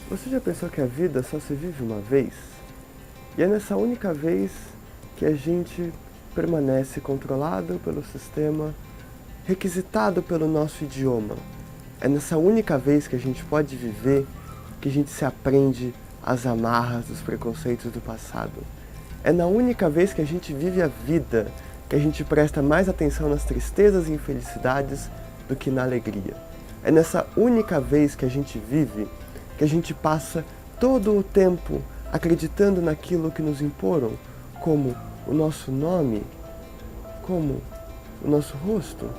Você já pensou que a vida só se vive uma vez? E é nessa única vez que a gente permanece controlado pelo sistema, requisitado pelo nosso idioma. É nessa única vez que a gente pode viver que a gente se aprende as amarras dos preconceitos do passado. É na única vez que a gente vive a vida que a gente presta mais atenção nas tristezas e infelicidades do que na alegria. É nessa única vez que a gente vive que a gente passa todo o tempo acreditando naquilo que nos imporam, como o nosso nome, como o nosso rosto.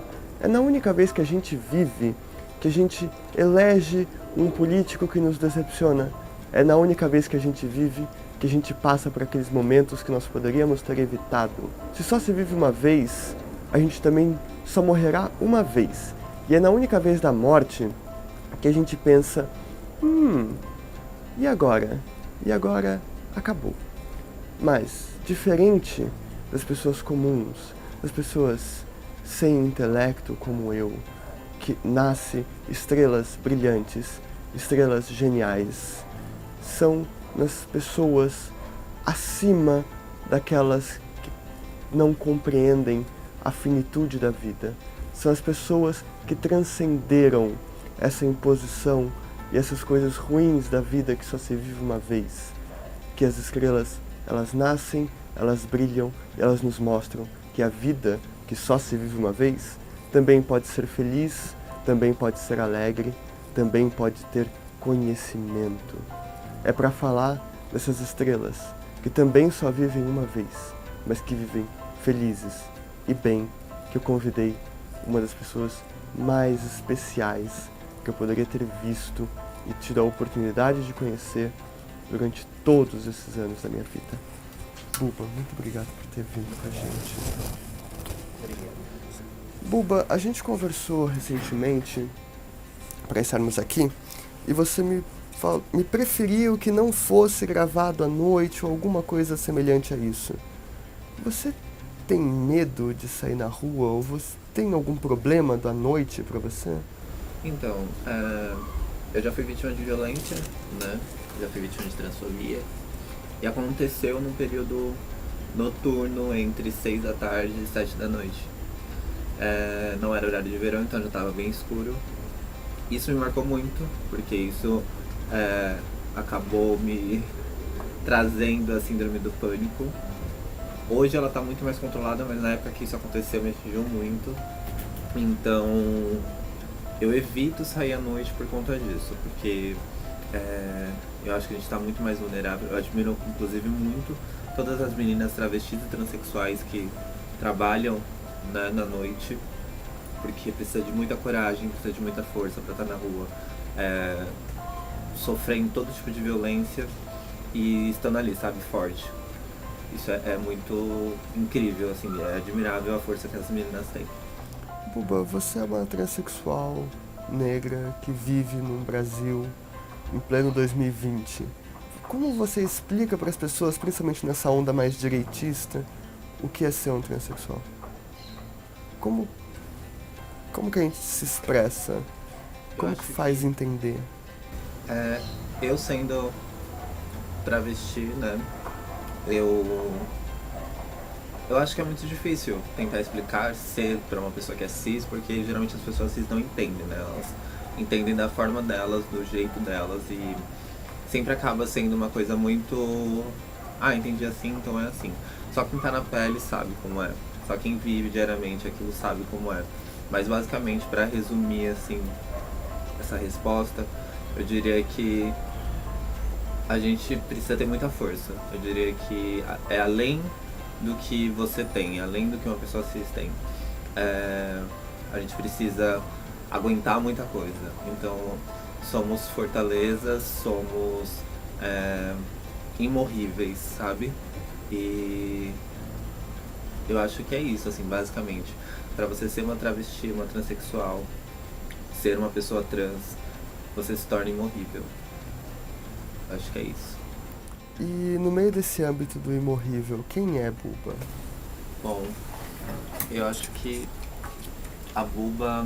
É na única vez que a gente vive que a gente elege um político que nos decepciona. É na única vez que a gente vive que a gente passa por aqueles momentos que nós poderíamos ter evitado. Se só se vive uma vez, a gente também só morrerá uma vez. E é na única vez da morte que a gente pensa, e agora? E agora acabou. Mas, diferente das pessoas comuns, das pessoas sem intelecto como eu, que nasce estrelas brilhantes, estrelas geniais, são nas pessoas acima daquelas que não compreendem a finitude da vida. São as pessoas que transcenderam essa imposição e essas coisas ruins da vida que só se vive uma vez. Que as estrelas, elas nascem, elas brilham e elas nos mostram que a vida que só se vive uma vez também pode ser feliz, também pode ser alegre, também pode ter conhecimento. É para falar dessas estrelas que também só vivem uma vez, mas que vivem felizes e bem, que eu convidei uma das pessoas mais especiais que eu poderia ter visto e tido a oportunidade de conhecer durante todos esses anos da minha vida. Buba, muito obrigado por ter vindo com a gente. Buba, a gente conversou recentemente para estarmos aqui e você me preferiu que não fosse gravado à noite ou alguma coisa semelhante a isso. Você tem medo de sair na rua ou você tem algum problema da noite pra você? Então, eu já fui vítima de violência, né? Já fui vítima de transfobia. E aconteceu num período noturno entre 6 da tarde e 7 da noite. Não era horário de verão, então já estava bem escuro. Isso me marcou muito, porque isso acabou me trazendo a síndrome do pânico. Hoje ela está muito mais controlada, mas na época que isso aconteceu me atingiu muito. Então eu evito sair à noite por conta disso, porque eu acho que a gente está muito mais vulnerável. Eu admiro, inclusive, muito todas as meninas travestis e transexuais que trabalham, né, na noite, porque precisa de muita coragem, precisa de muita força para estar na rua, sofrendo todo tipo de violência e estando ali, sabe, forte. Isso é muito incrível, assim, é admirável a força que as meninas têm. Buba, você é uma transexual negra que vive no Brasil em pleno 2020. Como você explica para as pessoas, principalmente nessa onda mais direitista, o que é ser um transexual? Como, como que a gente se expressa? Como que faz entender? Eu sendo travesti, né, eu acho que é muito difícil tentar explicar ser pra uma pessoa que é cis, porque geralmente as pessoas cis não entendem, né? Elas entendem da forma delas, do jeito delas, e sempre acaba sendo uma coisa muito... Ah, entendi assim, então é assim. Só quem tá na pele sabe como é. Só quem vive diariamente aquilo sabe como é. Mas basicamente, pra resumir, assim, essa resposta, eu diria que a gente precisa ter muita força. Eu diria que é além do que você tem, além do que uma pessoa cis tem. A gente precisa aguentar muita coisa. Então, somos fortalezas, somos imorríveis, sabe? E eu acho que é isso, assim, basicamente. Pra você ser uma travesti, uma transexual, ser uma pessoa trans, você se torna imorrível. Acho que é isso. E no meio desse âmbito do imorrível, quem é Buba? Bom, eu acho que a Buba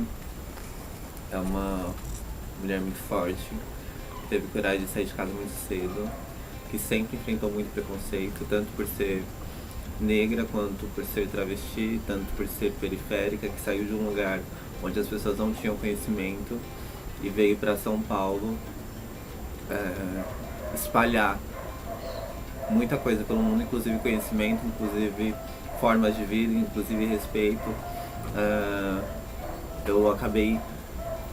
é uma mulher muito forte, que teve coragem de sair de casa muito cedo, que sempre enfrentou muito preconceito, tanto por ser negra quanto por ser travesti, tanto por ser periférica, que saiu de um lugar onde as pessoas não tinham conhecimento e veio para São Paulo espalhar muita coisa pelo mundo, inclusive conhecimento, inclusive formas de vida, inclusive respeito. Eu acabei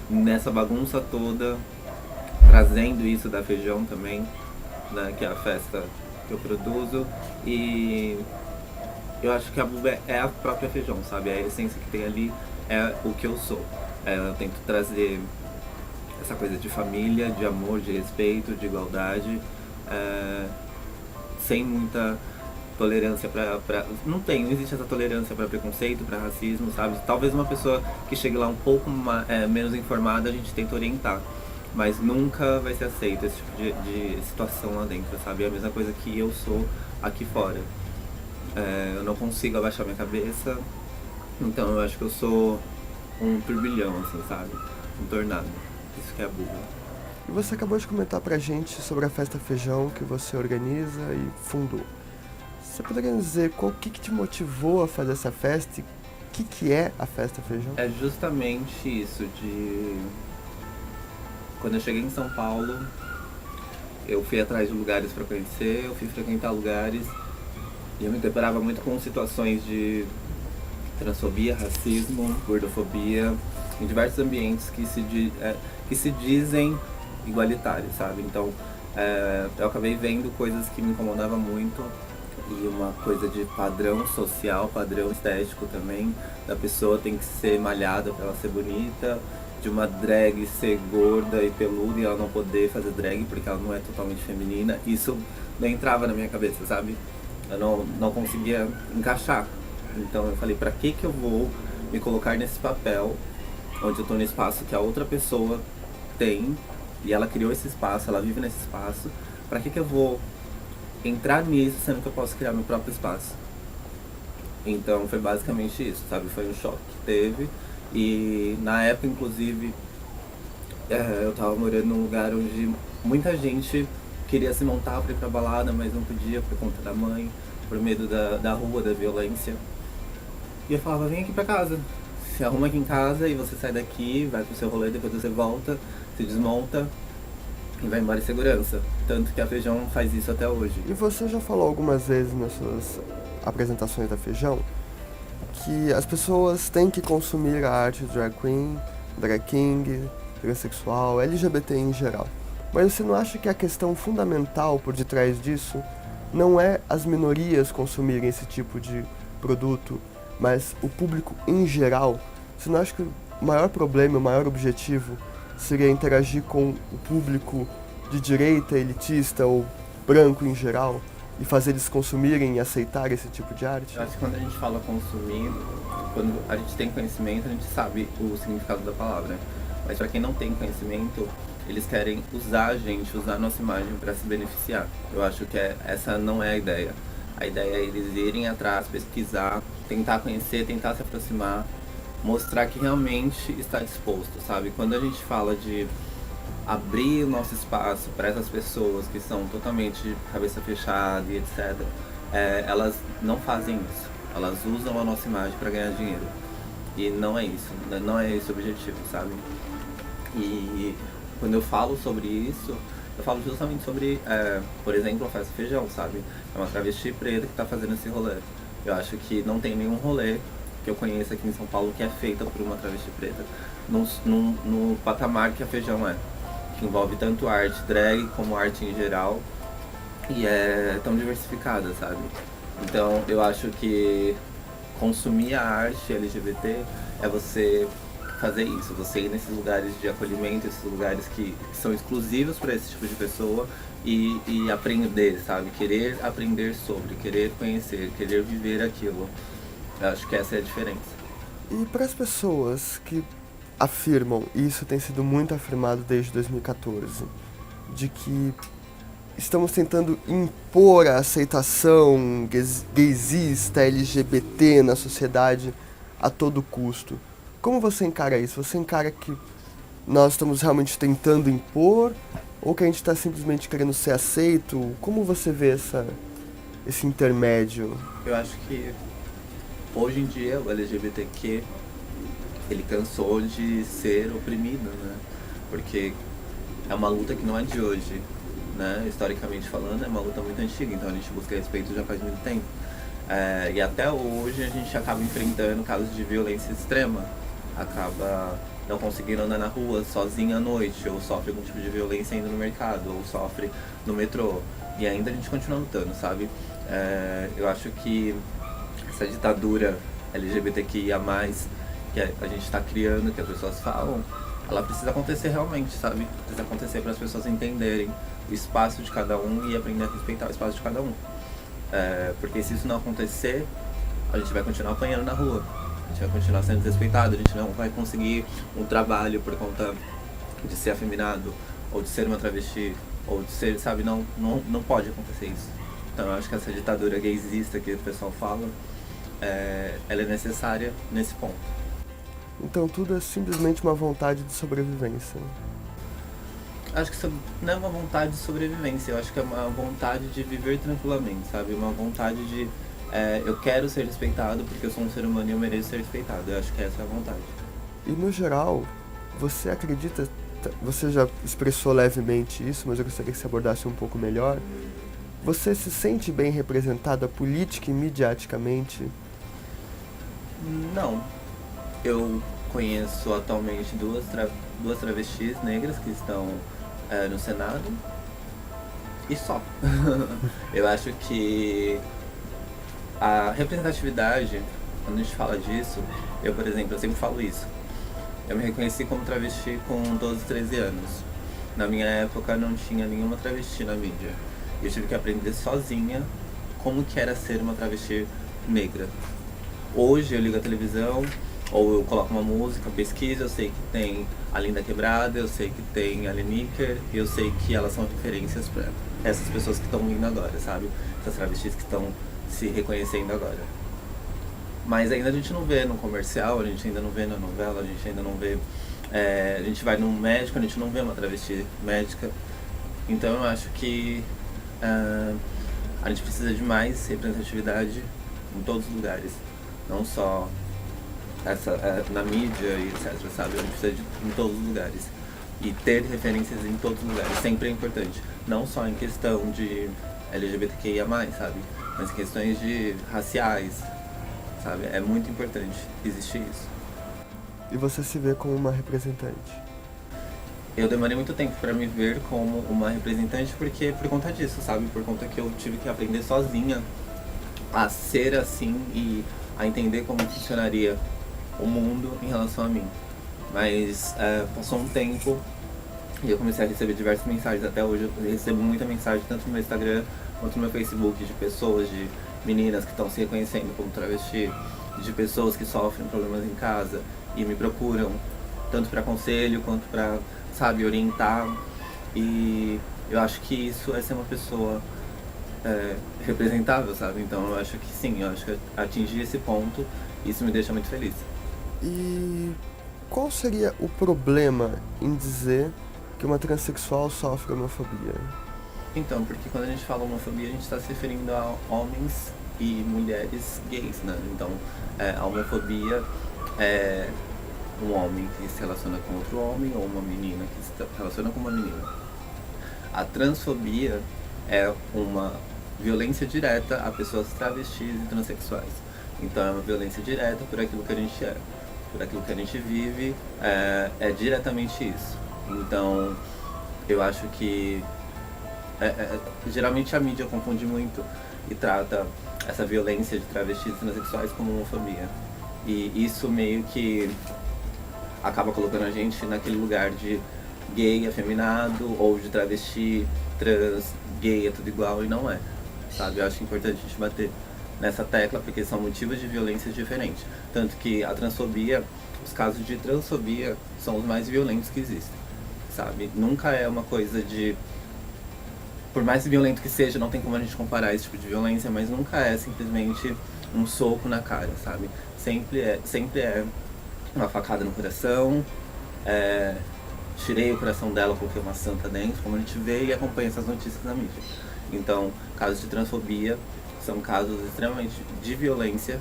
nessa bagunça toda trazendo isso da Feijão também, né, que é a festa que eu produzo, e eu acho que a Buba é a própria Feijão, sabe? A essência que tem ali é o que eu sou. Eu tento trazer essa coisa de família, de amor, de respeito, de igualdade, sem muita tolerância pra... Não existe essa tolerância para preconceito, para racismo, sabe? Talvez uma pessoa que chegue lá um pouco menos informada, a gente tenta orientar. Mas nunca vai ser aceito esse tipo de situação lá dentro, sabe? É a mesma coisa que eu sou aqui fora. Eu não consigo abaixar minha cabeça, então eu acho que eu sou um turbilhão, assim, sabe? Um tornado. Isso que é a Buba. E você acabou de comentar pra gente sobre a Festa Feijão que você organiza e fundou. Você poderia nos dizer que te motivou a fazer essa festa e o que é a Festa Feijão? É justamente isso de... Quando eu cheguei em São Paulo, eu fui atrás de lugares para conhecer, eu fui frequentar lugares e eu me deparava muito com situações de transfobia, racismo, gordofobia, em diversos ambientes que se dizem igualitários, sabe? Então, eu acabei vendo coisas que me incomodavam muito, e uma coisa de padrão social, padrão estético também, da pessoa tem que ser malhada para ela ser bonita, de uma drag ser gorda e peluda e ela não poder fazer drag porque ela não é totalmente feminina. Isso não entrava na minha cabeça, sabe? Eu não conseguia encaixar. Então eu falei, pra que eu vou me colocar nesse papel, onde eu tô no espaço que a outra pessoa tem, e ela criou esse espaço, ela vive nesse espaço, pra que eu vou entrar nisso, sendo que eu posso criar meu próprio espaço? Então foi basicamente isso, sabe? Foi um choque que teve. E na época, inclusive, eu tava morando num lugar onde muita gente queria se montar pra ir pra balada, mas não podia por conta da mãe, por medo da rua, da violência. E eu falava, vem aqui pra casa, se arruma aqui em casa e você sai daqui, vai pro seu rolê, depois você volta, se desmonta e vai embora em segurança. Tanto que a Feijão faz isso até hoje. E você já falou algumas vezes nas suas apresentações da Feijão que as pessoas têm que consumir a arte drag queen, drag king, transexual, LGBT em geral. Mas você não acha que a questão fundamental por detrás disso não é as minorias consumirem esse tipo de produto, mas o público em geral? Você não acha que o maior problema, o maior objetivo seria interagir com o público de direita, elitista ou branco em geral e fazer eles consumirem e aceitar esse tipo de arte? Eu acho que quando a gente fala consumir, quando a gente tem conhecimento, a gente sabe o significado da palavra. Mas para quem não tem conhecimento, eles querem usar a gente, usar a nossa imagem para se beneficiar. Eu acho que essa não é a ideia. A ideia é eles irem atrás, pesquisar, tentar conhecer, tentar se aproximar, mostrar que realmente está disposto, sabe? Quando a gente fala de abrir o nosso espaço para essas pessoas que são totalmente de cabeça fechada e etc., elas não fazem isso. Elas usam a nossa imagem para ganhar dinheiro. E não é isso, não é esse o objetivo, sabe? E quando eu falo sobre isso, eu falo justamente sobre, por exemplo, a Festa Feijão, sabe? É uma travesti preta que está fazendo esse rolê. Eu acho que não tem nenhum rolê que eu conheça aqui em São Paulo que é feita por uma travesti preta no patamar que a Feijão é, que envolve tanto arte drag como arte em geral e é tão diversificada, sabe? Então eu acho que consumir a arte LGBT é você fazer isso, você ir nesses lugares de acolhimento, esses lugares que são exclusivos para esse tipo de pessoa e aprender, sabe? Querer aprender sobre, querer conhecer, querer viver aquilo. Eu acho que essa é a diferença. E para as pessoas que afirmam, e isso tem sido muito afirmado desde 2014, de que estamos tentando impor a aceitação gaysista, LGBT na sociedade a todo custo. Como você encara isso? Você encara que nós estamos realmente tentando impor ou que a gente está simplesmente querendo ser aceito? Como você vê esse intermédio? Eu acho que hoje em dia o LGBTQ ele cansou de ser oprimido, né? Porque é uma luta que não é de hoje, né? Historicamente falando, é uma luta muito antiga, então a gente busca respeito já faz muito tempo. E até hoje a gente acaba enfrentando casos de violência extrema, acaba não conseguindo andar na rua sozinho à noite, ou sofre algum tipo de violência indo no mercado, ou sofre no metrô. E ainda a gente continua lutando, sabe? Eu acho que essa ditadura LGBTQIA+, que a gente está criando, que as pessoas falam, ela precisa acontecer realmente, sabe? Precisa acontecer para as pessoas entenderem o espaço de cada um e aprender a respeitar o espaço de cada um. Porque se isso não acontecer, a gente vai continuar apanhando na rua, a gente vai continuar sendo desrespeitado, a gente não vai conseguir um trabalho por conta de ser afeminado, ou de ser uma travesti, ou de ser, sabe, não pode acontecer isso. Então eu acho que essa ditadura gaysista que o pessoal fala, ela é necessária nesse ponto. Então tudo é simplesmente uma vontade de sobrevivência. Acho que isso não é uma vontade de sobrevivência, eu acho que é uma vontade de viver tranquilamente, sabe? Uma vontade de eu quero ser respeitado porque eu sou um ser humano e eu mereço ser respeitado. Eu acho que essa é a vontade. E no geral, você acredita, você já expressou levemente isso, mas eu gostaria que você abordasse um pouco melhor. Você se sente bem representada política e mediaticamente? Não. Eu conheço atualmente duas travestis negras que estão no Senado e só. Eu acho que a representatividade, quando a gente fala disso, eu, por exemplo, eu sempre falo isso. Eu me reconheci como travesti com 12, 13 anos. Na minha época não tinha nenhuma travesti na mídia. Eu tive que aprender sozinha como que era ser uma travesti negra. Hoje eu ligo a televisão, ou eu coloco uma música, pesquiso, eu sei que tem a Linda Quebrada, eu sei que tem a Lineker, e eu sei que elas são referências para essas pessoas que estão vindo agora, sabe? Essas travestis que estão se reconhecendo agora. Mas ainda a gente não vê no comercial, a gente ainda não vê na novela, a gente ainda não vê... a gente vai num médico, a gente não vê uma travesti médica. Então eu acho que a gente precisa de mais representatividade em todos os lugares. Não só na mídia e etc, sabe? A gente precisa em todos os lugares. E ter referências em todos os lugares sempre é importante. Não só em questão de LGBTQIA+, sabe? Mas em questões de raciais, sabe? É muito importante existir isso. E você se vê como uma representante? Eu demorei muito tempo para me ver como uma representante porque por conta disso, sabe? Por conta que eu tive que aprender sozinha a ser assim e a entender como funcionaria o mundo em relação a mim. Mas passou um tempo e eu comecei a receber diversas mensagens. Até hoje eu recebo muita mensagem, tanto no meu Instagram quanto no meu Facebook, de pessoas, de meninas que estão se reconhecendo como travesti, de pessoas que sofrem problemas em casa e me procuram, tanto para conselho quanto para, sabe, orientar. E eu acho que isso é ser uma pessoa representável, sabe? Então eu acho que sim, eu acho que atingir esse ponto, isso me deixa muito feliz. E qual seria o problema em dizer que uma transexual sofre homofobia? Então, porque quando a gente fala homofobia, a gente está se referindo a homens e mulheres gays, né? Então, a homofobia é um homem que se relaciona com outro homem ou uma menina que se relaciona com uma menina. A transfobia é uma violência direta a pessoas travestis e transexuais. Então, é uma violência direta por aquilo que a gente é, por aquilo que a gente vive, é diretamente isso. Então, eu acho que geralmente a mídia confunde muito e trata essa violência de travestis e transexuais como homofobia. E isso meio que acaba colocando a gente naquele lugar de gay afeminado ou de travesti, trans, gay, é tudo igual, e não é, sabe? Eu acho importante a gente bater nessa tecla porque são motivos de violência diferentes. Tanto que a transfobia, os casos de transfobia são os mais violentos que existem, sabe? Nunca é uma coisa de... Por mais violento que seja, não tem como a gente comparar esse tipo de violência, mas nunca é simplesmente um soco na cara, sabe? Sempre é uma facada no coração, tirei o coração dela, coloquei uma santa dentro, como a gente vê e acompanha essas notícias na mídia. Então, casos de transfobia são casos extremamente de violência,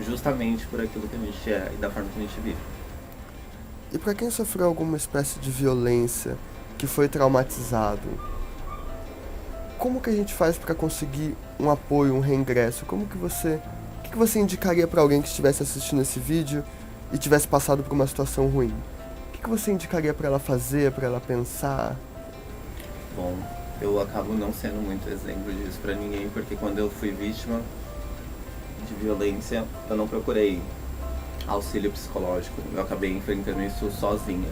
justamente por aquilo que a gente é e da forma que a gente vive. E para quem sofreu alguma espécie de violência, que foi traumatizado, como que a gente faz para conseguir um apoio, um reingresso? O que você indicaria para alguém que estivesse assistindo esse vídeo e tivesse passado por uma situação ruim? O que você indicaria para ela fazer, para ela pensar? Bom, eu acabo não sendo muito exemplo disso pra ninguém, porque quando eu fui vítima de violência, eu não procurei auxílio psicológico, eu acabei enfrentando isso sozinha.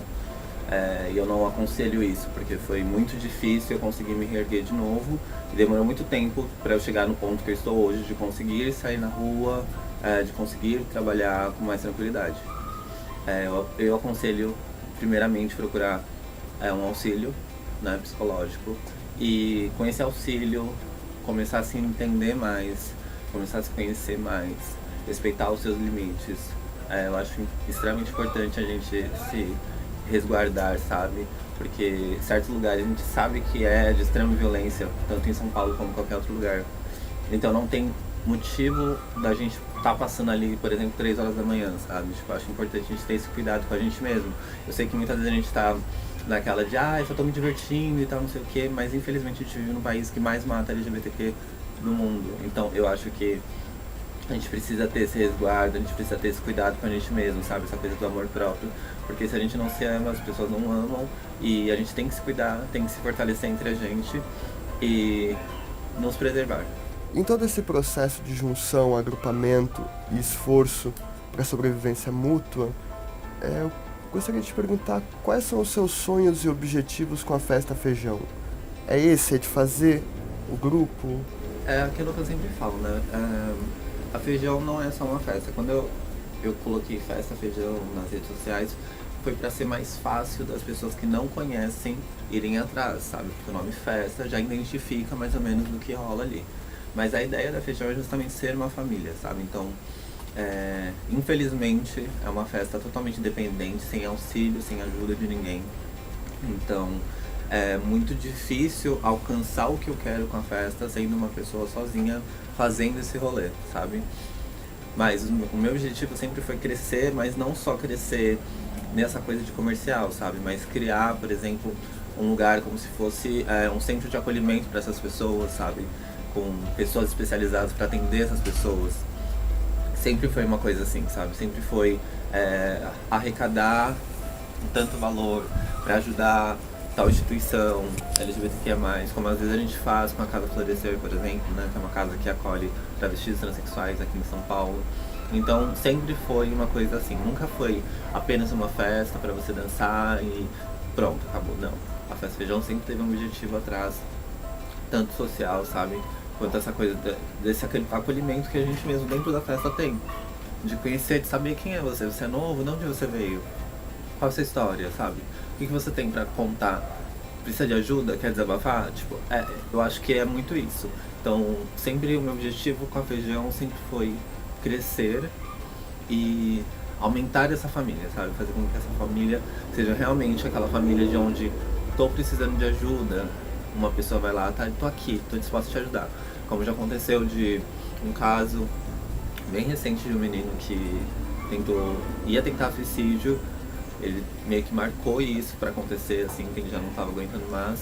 E eu não aconselho isso, porque foi muito difícil eu conseguir me reerguer de novo e demorou muito tempo para eu chegar no ponto que eu estou hoje, de conseguir sair na rua, de conseguir trabalhar com mais tranquilidade. Eu aconselho, primeiramente, procurar um auxílio, né, psicológico, e com esse auxílio começar a se entender mais, começar a se conhecer mais, respeitar os seus limites. Eu acho extremamente importante a gente se resguardar, sabe? Porque certos lugares a gente sabe que é de extrema violência, tanto em São Paulo como em qualquer outro lugar. Então não tem motivo da gente estar passando ali, por exemplo, 3 horas da manhã, sabe? Tipo, eu acho importante a gente ter esse cuidado com a gente mesmo. Eu sei que muitas vezes a gente tá naquela de, eu só tô me divertindo e tal, não sei o quê, mas infelizmente a gente vive no país que mais mata LGBTQ do mundo. Então eu acho que a gente precisa ter esse resguardo, a gente precisa ter esse cuidado com a gente mesmo, sabe? Essa coisa do amor próprio. Porque se a gente não se ama, as pessoas não amam. E a gente tem que se cuidar, tem que se fortalecer entre a gente e nos preservar. Em todo esse processo de junção, agrupamento e esforço para a sobrevivência mútua, eu gostaria de te perguntar quais são os seus sonhos e objetivos com a Festa Feijão? É de fazer o grupo? É aquilo que eu sempre falo, né? A Feijão não é só uma festa. Quando eu coloquei Festa Feijão nas redes sociais, foi para ser mais fácil das pessoas que não conhecem irem atrás, sabe? Porque o nome Festa já identifica mais ou menos do que rola ali. Mas a ideia da Feijão é justamente ser uma família, sabe? Então, infelizmente, é uma festa totalmente independente, sem auxílio, sem ajuda de ninguém. Então, é muito difícil alcançar o que eu quero com a festa sendo uma pessoa sozinha fazendo esse rolê, sabe? Mas o meu objetivo sempre foi crescer, mas não só crescer nessa coisa de comercial, sabe? Mas criar, por exemplo, um lugar como se fosse um centro de acolhimento para essas pessoas, sabe? Com pessoas especializadas para atender essas pessoas. Sempre foi uma coisa assim, sabe? Sempre foi arrecadar tanto valor para ajudar tal instituição LGBTQIA+, como às vezes a gente faz com a Casa Florescer, por exemplo, né, que é uma casa que acolhe travestis transexuais aqui em São Paulo. Então sempre foi uma coisa assim, nunca foi apenas uma festa para você dançar e pronto, acabou. Não, a Festa Feijão sempre teve um objetivo atrás, tanto social, sabe, quanto essa coisa desse acolhimento que a gente mesmo dentro da festa tem, de conhecer, de saber quem é você é novo, de onde você veio, qual é a sua história, sabe? O que você tem pra contar? Precisa de ajuda? Quer desabafar? Tipo, eu acho que é muito isso. Então, sempre o meu objetivo com a Feijão sempre foi crescer e aumentar essa família, sabe? Fazer com que essa família seja realmente aquela família de onde tô precisando de ajuda, uma pessoa vai lá, tô aqui, tô disposta a te ajudar. Como já aconteceu de um caso bem recente de um menino que ia tentar suicídio. Ele meio que marcou isso pra acontecer, assim, que ele já não tava aguentando mais.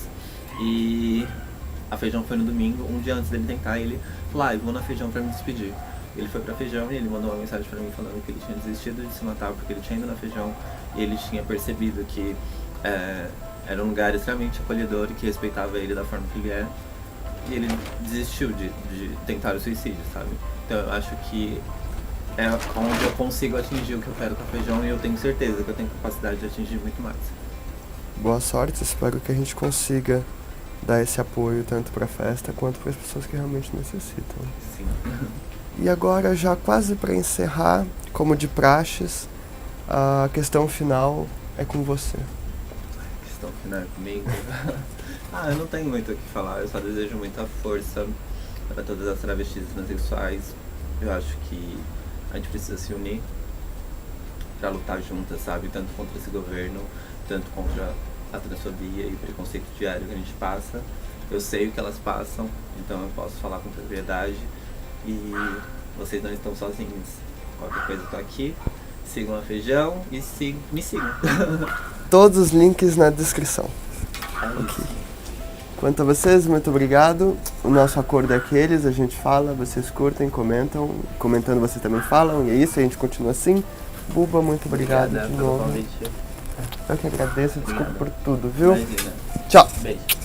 E a Feijão foi no domingo, um dia antes dele tentar, ele falou, eu vou na Feijão pra me despedir. Ele foi pra Feijão e ele mandou uma mensagem pra mim falando que ele tinha desistido de se matar porque ele tinha ido na Feijão e ele tinha percebido que era um lugar extremamente acolhedor e que respeitava ele da forma que ele é. E ele desistiu de tentar o suicídio, sabe? Então eu acho que é onde eu consigo atingir o que eu quero com a Feijão e eu tenho certeza que eu tenho capacidade de atingir muito mais. Boa sorte, espero que a gente consiga dar esse apoio tanto para a festa quanto para as pessoas que realmente necessitam. Sim. E agora, já quase para encerrar, como de praxes, a questão final é com você. A questão final é comigo? Eu não tenho muito o que falar, eu só desejo muita força para todas as travestis transexuais. Eu acho que a gente precisa se unir para lutar juntas, sabe? Tanto contra esse governo, tanto contra a transfobia e o preconceito diário que a gente passa. Eu sei o que elas passam, então eu posso falar com propriedade e vocês não estão sozinhos. Qualquer coisa eu tô aqui. Sigam a Feijão e me sigam. Todos os links na descrição. É isso. Quanto a vocês, muito obrigado. O nosso acordo é aqueles, a gente fala, vocês curtem, comentam. Comentando vocês também falam, e é isso, a gente continua assim. Buba, muito obrigado Obrigada de pelo novo. convite. Eu que agradeço, desculpa Obrigado. por tudo, viu? Imagina. Tchau! Beijo.